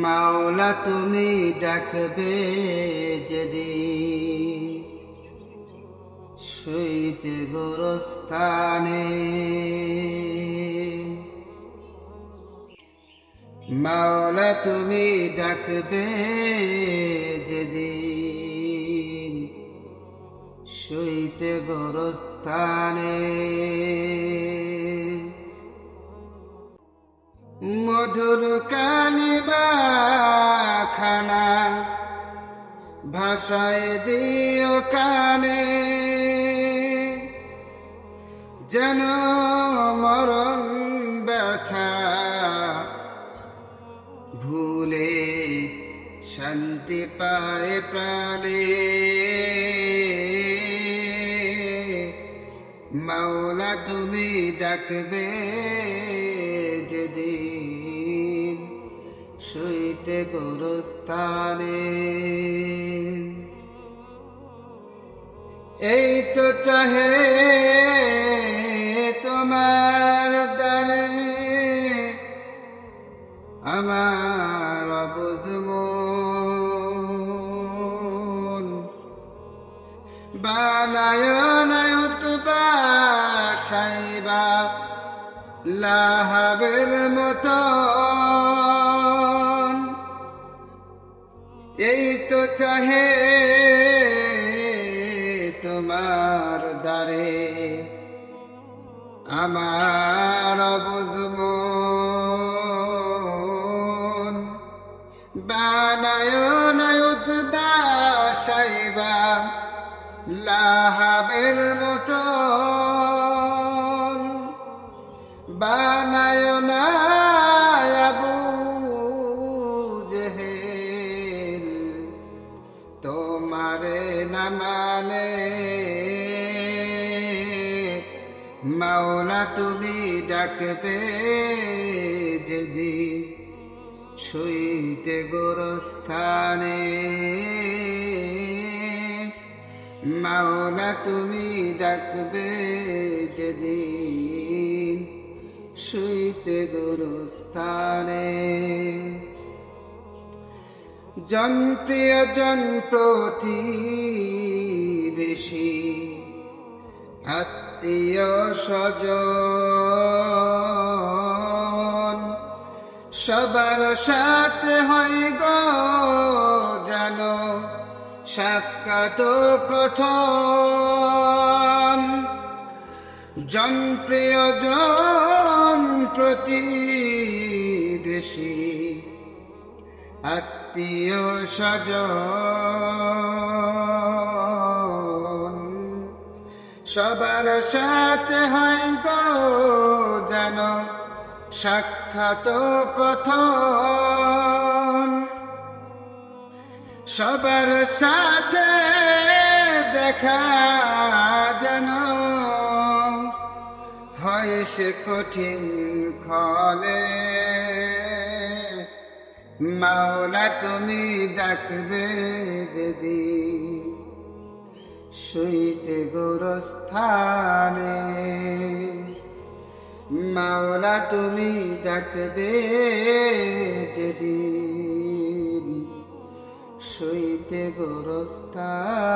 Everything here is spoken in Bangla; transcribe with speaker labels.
Speaker 1: মাওলা তুমি ডাকবে যেদিন শুইতে গোরস্থানে, মাওলা তুমি ডাকবে যেদিন শুইতে গোরস্থানে, মধুর কালিবা খানা ভাষায় দিও কানে, যেন মরণ ব্যথা ভুলে শান্তি পায় প্রাণে। মাওলা তুমি ডাকবে যেদিন শুইতে গোরস্থানে, এই তো চাহে তোমার দ্বারে আমার অবুঝ মন, বানায় সাইবা লাহাবের মতন, এই তো চাহে তোমার দ্বারে আমার অবুঝ মন, বানায় সাইবা লাহাবের মতন, বানায় না আবু জেহেল তোমারে না মানে। মাওলা তুমি ডাকবে যেদিন শুইতে গোরস্থানে, মাওলা তুমি ডাকবে যেদিন শুইতে গোরস্থানে, জনপ্রিয় জন প্রতিবেশী আত্মীয় স্বজন সবার সাথে হয় গো জানো সাক্ষাৎ কথন, জনপ্রিয় জন প্রতিবেশী আত্মীয় স্বজন সবার সাথে হয় গো জানো সাক্ষাৎ কথন, সবার সাথে দেখা যেন হয় সে কঠিন ক্ষণে। মাওলা তুমি ডাকবে যেদিন শুইতে গোরস্থানে, মাওলা তুমি ডাকবে যেদিন শুইতে গোরস্থানে।